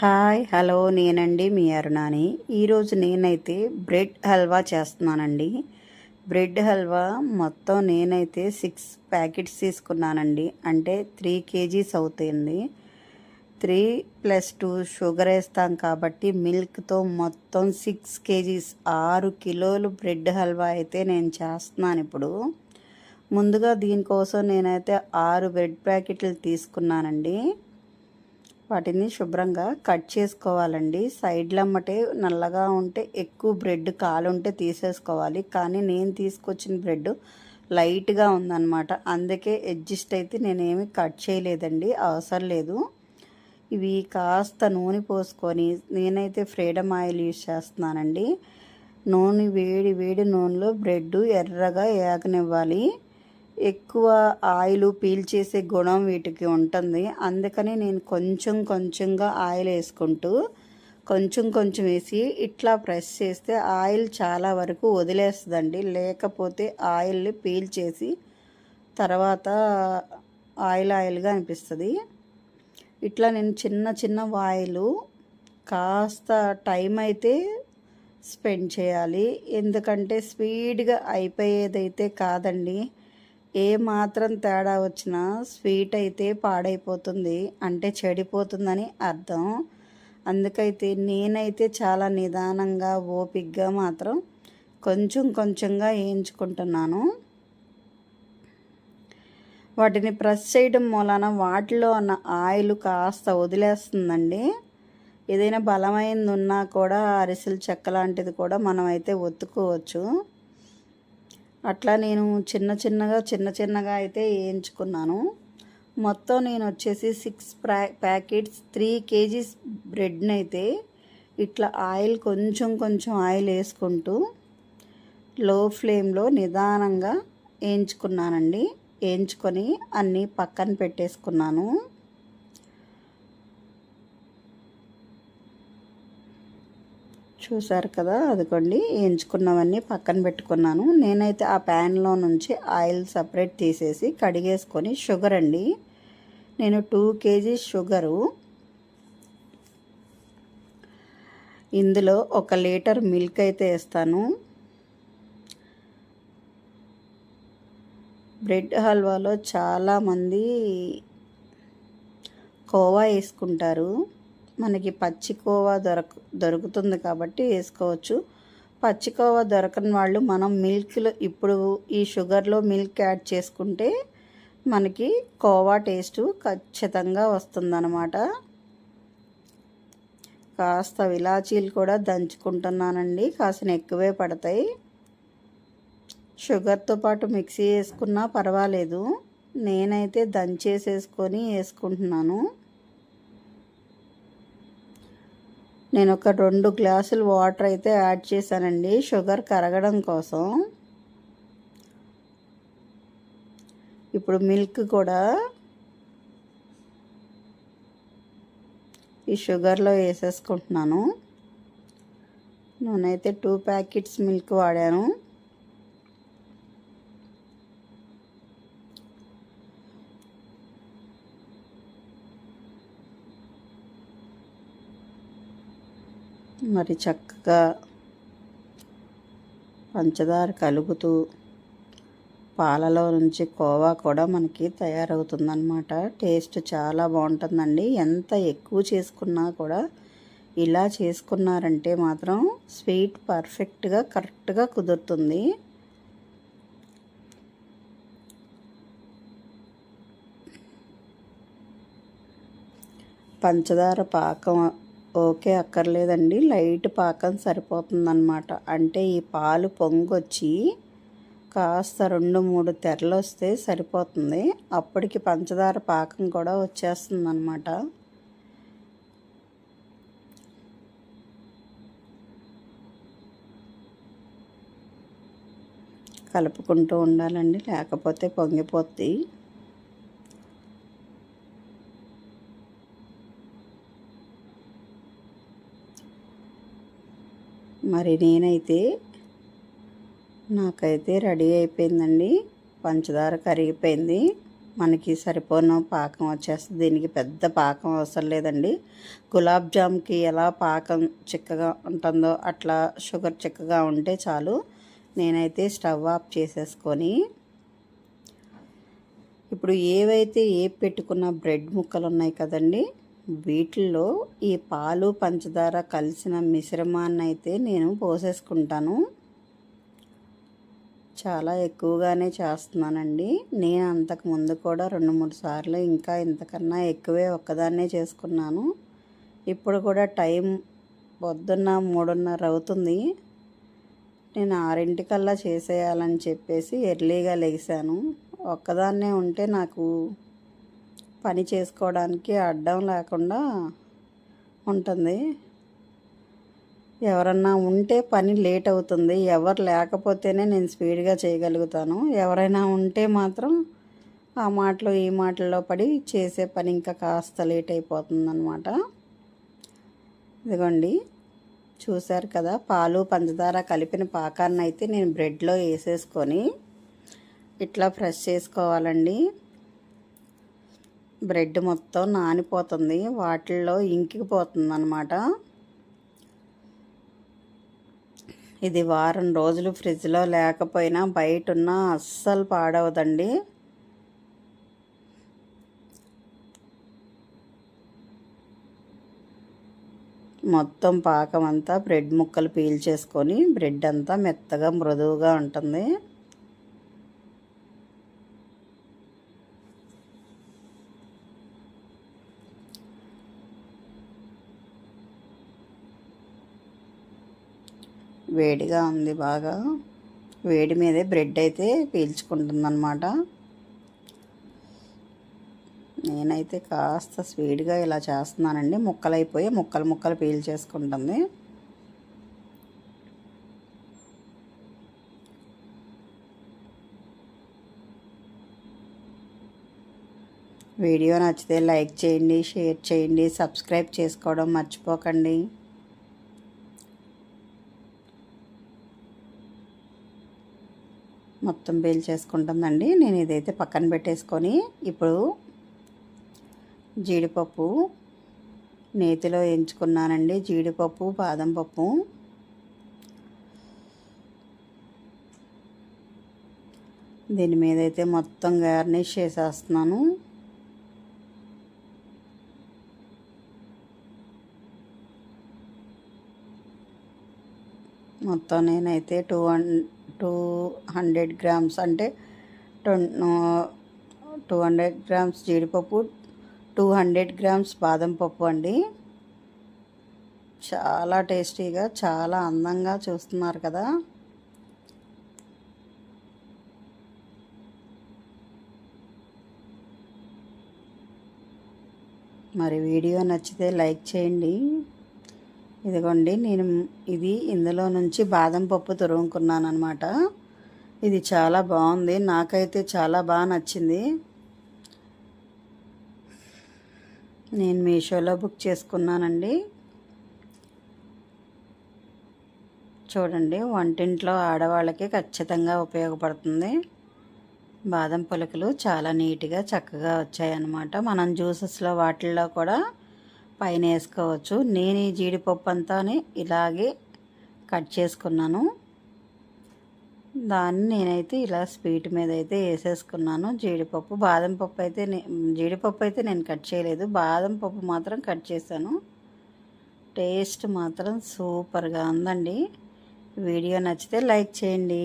Hi hello నేనండి మీ అరుణాని. ఈరోజు నేనైతే బ్రెడ్ హల్వా చేస్తున్నానండి. బ్రెడ్ హల్వా మొత్తం నేనైతే 6 ప్యాకెట్స్ తీసుకున్నానండి. అంటే 3 కేజీస్ అవుతాయండి. 3 + 2 షుగర్ వేస్తాం కాబట్టి మిల్క్తో మొత్తం 6 కేజీస్ 6 కిలోలు బ్రెడ్ హల్వా అయితే నేను చేస్తున్నాను ఇప్పుడు. ముందుగా దీనికోసం నేనైతే 6 బ్రెడ్ ప్యాకెట్లు తీసుకున్నానండి. వాటిని శుభ్రంగా కట్ చేసుకోవాలండి. సైడ్లమ్మటే నల్లగా ఉంటే ఎక్కువ బ్రెడ్ కాలుంటే తీసేసుకోవాలి. కానీ నేను తీసుకొచ్చిన బ్రెడ్ లైట్గా ఉందన్నమాట. అందుకే అడ్జస్ట్ అయితే నేనేమి కట్ చేయలేదండి, అవసరం లేదు. ఇవి కాస్త నూనె పోసుకొని నేనైతే ఫ్రీడమ్ ఆయిల్ యూజ్ చేస్తున్నానండి. నూనె వేడి నూనెలో బ్రెడ్ ఎర్రగా ఏగనివ్వాలి. ఎక్కువ ఆయిల్ పీల్చేసే గుణం వీటికి ఉంటుంది. అందుకని నేను కొంచెంగా ఆయిల్ వేసుకుంటూ కొంచెం వేసి ఇట్లా ప్రెస్ చేస్తే ఆయిల్ చాలా వరకు వదిలేస్తుందండి. లేకపోతే ఆయిల్ని పీల్చేసి తర్వాత ఆయిల్గా అనిపిస్తుంది. ఇట్లా నేను చిన్న ఆయిల్ కాస్త టైం అయితే స్పెండ్ చేయాలి. ఎందుకంటే స్పీడ్గా అయిపోయేదైతే కాదండి. ఏ మాత్రం తేడా వచ్చినా స్వీట్ అయితే పాడైపోతుంది, అంటే చెడిపోతుందని అర్థం. అందుకైతే నేనైతే చాలా నిదానంగా ఓపికగా మాత్రం కొంచెంగా వేయించుకుంటున్నాను. వాటిని ప్రెస్ చేయడం మూలాన వాటిలో ఉన్న ఆయిల్ కాస్త వదిలేస్తుందండి. ఏదైనా బలమైనది ఉన్నా కూడా అరిసెల చెక్క లాంటిది కూడా మనమైతే ఒత్తుకోవచ్చు. అట్లా నేను చిన్నగా అయితే వేయించుకున్నాను. మొత్తం నేను వచ్చేసి 6 ప్యాకెట్స్ 3 కేజీస్ బ్రెడ్ని అయితే ఇట్లా ఆయిల్ కొంచెం ఆయిల్ వేసుకుంటూ లో ఫ్లేమ్లో నిదానంగా వేయించుకున్నానండి. వేయించుకొని అన్నీ పక్కన పెట్టేసుకున్నాను. చూసారు కదా, అదిగోండి వేయించుకున్నవన్నీ పక్కన పెట్టుకున్నాను. నేనైతే ఆ ప్యాన్లో నుంచి ఆయిల్ సపరేట్ తీసేసి కడిగేసుకొని షుగర్ అండి, నేను 2 కేజీస్ షుగరు, ఇందులో 1 లీటర్ మిల్క్ అయితే వేస్తాను. బ్రెడ్ హల్వాలో చాలామంది కోవా వేసుకుంటారు. మనకి పచ్చి కోవా దొరుకుతుంది కాబట్టి వేసుకోవచ్చు. పచ్చి కోవా దొరకని వాళ్ళు మనం మిల్క్లో ఇప్పుడు ఈ షుగర్లో మిల్క్ యాడ్ చేసుకుంటే మనకి కోవా టేస్ట్ ఖచ్చితంగా వస్తుందన్నమాట. కాస్త ఇలాచీలు కూడా దంచుకుంటున్నానండి, కాసిన ఎక్కువే పడతాయి. షుగర్తో పాటు మిక్సీ వేసుకున్నా పర్వాలేదు, నేనైతే దంచేసేసుకొని వేసుకుంటున్నాను. నేను ఒక 2 గ్లాసులు వాటర్ అయితే యాడ్ చేశానండి షుగర్ కరగడం కోసం. ఇప్పుడు మిల్క్ కూడా ఈ షుగర్లో వేసేసుకుంటున్నాను. నేనైతే 2 ప్యాకెట్స్ మిల్క్ వాడాను. మరి చక్కగా పంచదార కలుపుతూ పాలలో నుంచి కోవా కూడా మనకి తయారవుతుందన్నమాట. టేస్ట్ చాలా బాగుంటుందండి. ఎంత ఎక్కువ చేసుకున్నా కూడా ఇలా చేసుకున్నారంటే మాత్రం స్వీట్ పర్ఫెక్ట్గా కరెక్ట్గా కుదురుతుంది. పంచదార పాకం ఓకే అక్కర్లేదండి, లైట్ పాకం సరిపోతుందన్నమాట. అంటే ఈ పాలు పొంగొచ్చి కాస్త 2-3 తెరలు వస్తే సరిపోతుంది. అప్పటికి పంచదార పాకం కూడా వచ్చేస్తుందన్నమాట. కలుపుకుంటూ ఉండాలండి, లేకపోతే పొంగిపోద్ది. మరి నాకైతే రెడీ అయిపోయిందండి. పంచదార కరిగిపోయింది. మనకి సరిపోను పాకం వచ్చేస్తుంది. దీనికి పెద్ద పాకం అవసరం లేదండి. గులాబ్ జామ్కి ఎలా పాకం చిక్కగా ఉంటుందో అట్లా షుగర్ చిక్కగా ఉంటే చాలు. నేనైతే స్టవ్ ఆఫ్ చేసేసుకొని ఇప్పుడు ఏవైతే పెట్టుకున్న బ్రెడ్ ముక్కలు ఉన్నాయి కదండి, వీటిల్లో ఈ పాలు పంచదార కలిసిన మిశ్రమాన్ని అయితే నేను పోసేసుకుంటాను. చాలా ఎక్కువగానే చేస్తున్నానండి. నేను అంతకుముందు కూడా 2-3 సార్లు ఇంకా ఇంతకన్నా ఎక్కువే ఒక్కదాన్నే చేసుకున్నాను. ఇప్పుడు కూడా టైం పొద్దున్న 3:30 అవుతుంది. నేను 6:00కల్లా చేసేయాలని చెప్పేసి ఎర్లీగా లెగిసాను. ఒక్కదాన్నే ఉంటే నాకు పని చేసుకోవడానికి అడ్డం లేకుండా ఉంటుంది. ఎవరన్నా ఉంటే పని లేట్ అవుతుంది. ఎవరు లేకపోతేనే నేను స్పీడ్గా చేయగలుగుతాను. ఎవరైనా ఉంటే మాత్రం ఆ మాటలు ఈ మాటల్లో పడి చేసే పని ఇంకా కాస్త లేట్ అయిపోతుందన్నమాట. ఇదిగోండి, చూశారు కదా, పాలు పంచదార కలిపిన పాకాన్ని అయితే నేను బ్రెడ్లో వేసేసుకొని ఇట్లా ఫ్రెష్ చేసుకోవాలండి. బ్రెడ్ మొత్తం నానిపోతుంది, వాటిల్లో ఇంకిపోతుంది అన్నమాట. ఇది వారం రోజులు ఫ్రిడ్జ్లో లేకపోయినా బయట ఉన్న అస్సలు పాడవదండి. మొత్తం పాకం అంతా బ్రెడ్ ముక్కలు పీల్చేసుకొని బ్రెడ్ అంతా మెత్తగా మృదువుగా ఉంటుంది. వేడిగా ఉంది, బాగా వేడి మీదే బ్రెడ్ అయితే పీల్చుకుంటుందన్నమాట. నేనైతే కాస్త స్పీడ్గా ఇలా చేస్తున్నానండి. ముక్కలైపోయి ముక్కలు పీల్చేసుకుంటుంది. వీడియో నచ్చితే లైక్ చేయండి, షేర్ చేయండి, సబ్స్క్రైబ్ చేసుకోవడం మర్చిపోకండి. మొత్తం బేల్ చేసుకుంటుందండి. నేను ఇదైతే పక్కన పెట్టేసుకొని ఇప్పుడు జీడిపప్పు నేతిలో ఎంచుకున్నానండి. జీడిపప్పు, బాదం పప్పు, దీని మీద అయితే మొత్తం గార్నిష్ చేసేస్తున్నాను. మొత్తం నేనైతే 200 గ్రామ్స్ అంటే 200 గ్రామ్స్ జీడిపప్పు, 200 గ్రామ్స్ బాదం పప్పు అండి. చాలా టేస్టీగా, చాలా అందంగా చూస్తున్నారు కదా. మరి వీడియో నచ్చితే లైక్ చేయండి. ఇదిగోండి, నేను ఇందులో నుంచి బాదం పప్పు తురుముకున్నాను అనమాట. ఇది చాలా బాగుంది, నాకైతే చాలా బాగా నచ్చింది. నేను మీషోలో బుక్ చేసుకున్నానండి. చూడండి, వంటింట్లో ఆడవాళ్ళకి ఖచ్చితంగా ఉపయోగపడుతుంది. బాదం పలుకులు చాలా నీట్గా చక్కగా వచ్చాయన్నమాట. మనం జ్యూసెస్లో వాటిల్లో కూడా పైన వేసుకోవచ్చు. నేను ఈ జీడిపప్పు అంతా ఇలాగే కట్ చేసుకున్నాను. దాన్ని నేనైతే ఇలా స్వీట్ మీద అయితే వేసేసుకున్నాను. జీడిపప్పు, బాదం పప్పు అయితే జీడిపప్పు అయితే నేను కట్ చేయలేదు, బాదం పప్పు మాత్రం కట్ చేశాను. టేస్ట్ మాత్రం సూపర్గా ఉందండి. వీడియో నచ్చితే లైక్ చేయండి.